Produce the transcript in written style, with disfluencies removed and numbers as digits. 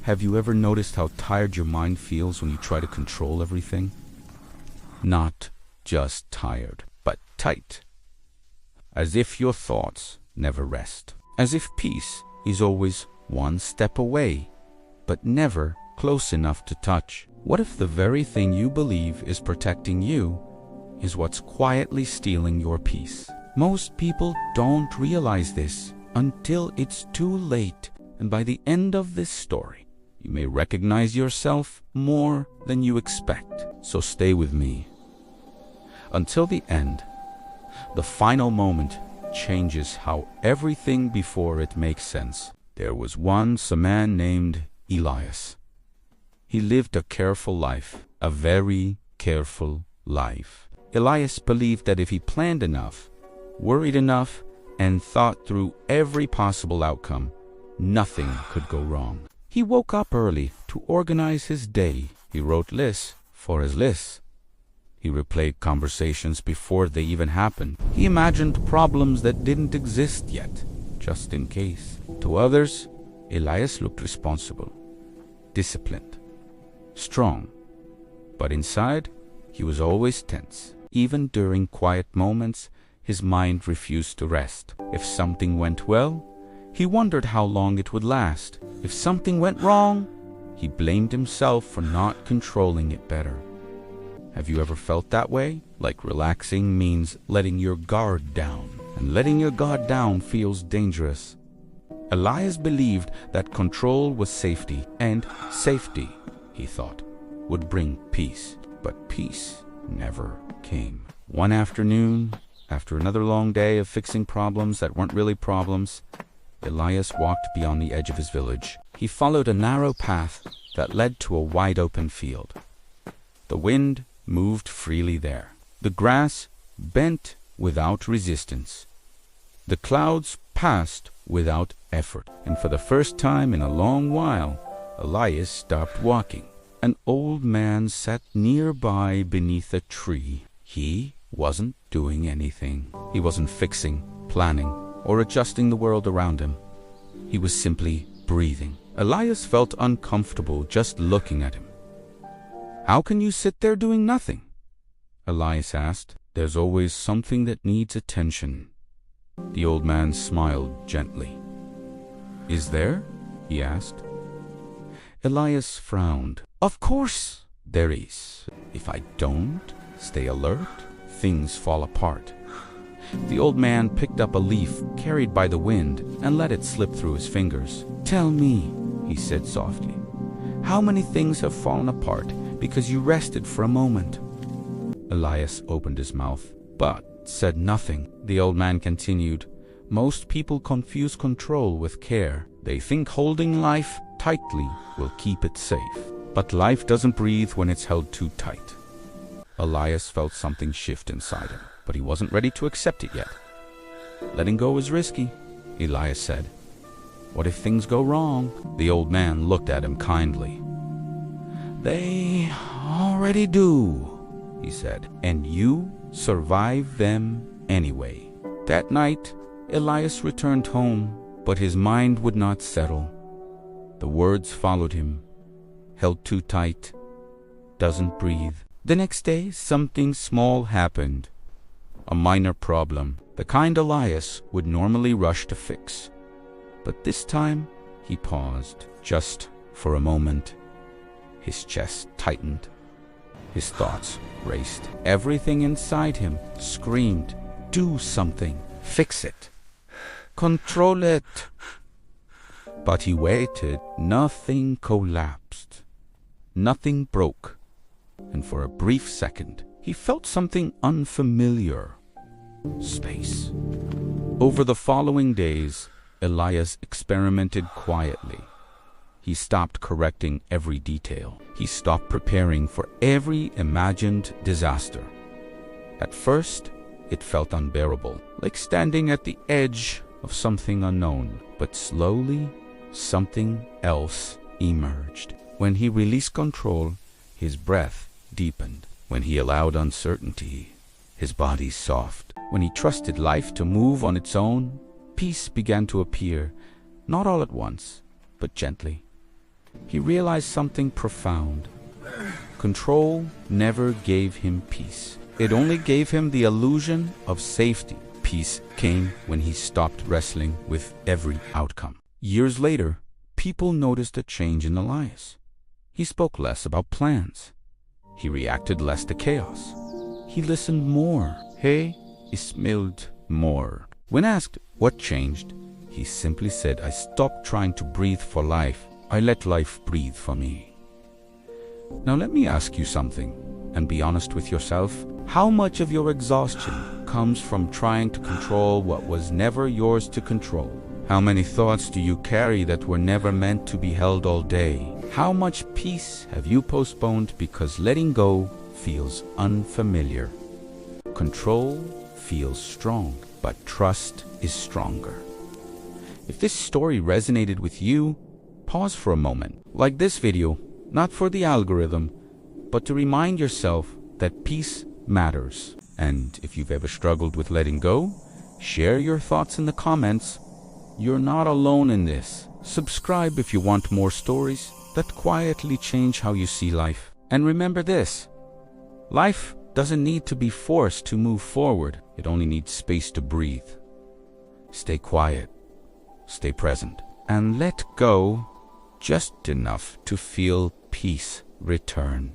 Have you ever noticed how tired your mind feels when you try to control everything? Not just tired, but tight. As if your thoughts never rest. As if peace is always one step away, but never close enough to touch. What if the very thing you believe is protecting you is what's quietly stealing your peace? Most people don't realize this until it's too late, and by the end of this story, you may recognize yourself more than you expect. So stay with me until the end. The final moment changes how everything before it makes sense. There was once a man named Elias. He lived a careful life, a very careful life. Elias believed that if he planned enough, worried enough, and thought through every possible outcome, nothing could go wrong. He woke up early to organize his day. He wrote lists for his lists. He replayed conversations before they even happened. He imagined problems that didn't exist yet, just in case. To others, Elias looked responsible, disciplined, strong. But inside, he was always tense. Even during quiet moments, his mind refused to rest. If something went well, he wondered how long it would last. If something went wrong, he blamed himself for not controlling it better. Have you ever felt that way? Like relaxing means letting your guard down, and letting your guard down feels dangerous. Elias believed that control was safety, and safety, he thought, would bring peace. But peace never came. One afternoon, after another long day of fixing problems that weren't really problems, Elias walked beyond the edge of his village. He followed a narrow path that led to a wide-open field. The wind moved freely there. The grass bent without resistance. The clouds passed without effort. And for the first time in a long while, Elias stopped walking. An old man sat nearby beneath a tree. He wasn't doing anything. He wasn't fixing, planning, or adjusting the world around him. He was simply breathing. Elias felt uncomfortable just looking at him. "How can you sit there doing nothing?" Elias asked. "There's always something that needs attention." The old man smiled gently. "Is there?" he asked. Elias frowned. "Of course there is. If I don't stay alert, things fall apart." The old man picked up a leaf carried by the wind and let it slip through his fingers. "Tell me," he said softly, "how many things have fallen apart because you rested for a moment?" Elias opened his mouth, but said nothing. The old man continued, "Most people confuse control with care. They think holding life tightly will keep it safe. But life doesn't breathe when it's held too tight." Elias felt something shift inside him, but he wasn't ready to accept it yet. "Letting go is risky," Elias said. "What if things go wrong?" The old man looked at him kindly. "They already do," he said, "and you survive them anyway." That night, Elias returned home, but his mind would not settle. The words followed him. Held too tight. Doesn't breathe. The next day, something small happened. A minor problem, the kind Elias would normally rush to fix. But this time, he paused, just for a moment. His chest tightened. His thoughts raced. Everything inside him screamed, "Do something. Fix it. Control it." But he waited. Nothing collapsed. Nothing broke. And for a brief second, he felt something unfamiliar. Space. Over the following days, Elias experimented quietly. He stopped correcting every detail. He stopped preparing for every imagined disaster. At first, it felt unbearable, like standing at the edge of something unknown. But slowly, something else emerged. When he released control, his breath deepened. When he allowed uncertainty, his body soft. When he trusted life to move on its own, peace began to appear, not all at once, but gently. he realized something profound. Control never gave him peace. It only gave him the illusion of safety. Peace came when he stopped wrestling with every outcome. Years later, people noticed a change in Elias. He spoke less about plans. He reacted less to chaos. He listened more. He smelled more. When asked what changed, he simply said, "I stopped trying to breathe for life. I let life breathe for me." Now let me ask you something, and be honest with yourself. How much of your exhaustion comes from trying to control what was never yours to control? How many thoughts do you carry that were never meant to be held all day? How much peace have you postponed because letting go feels unfamiliar? Control feels strong, but trust is stronger. If this story resonated with you, pause for a moment. Like this video, not for the algorithm, but to remind yourself that peace matters. And if you've ever struggled with letting go, share your thoughts in the comments. You're not alone in this. Subscribe if you want more stories that quietly change how you see life. And remember this: life doesn't need to be forced to move forward. It only needs space to breathe. Stay quiet, stay present, and let go just enough to feel peace return.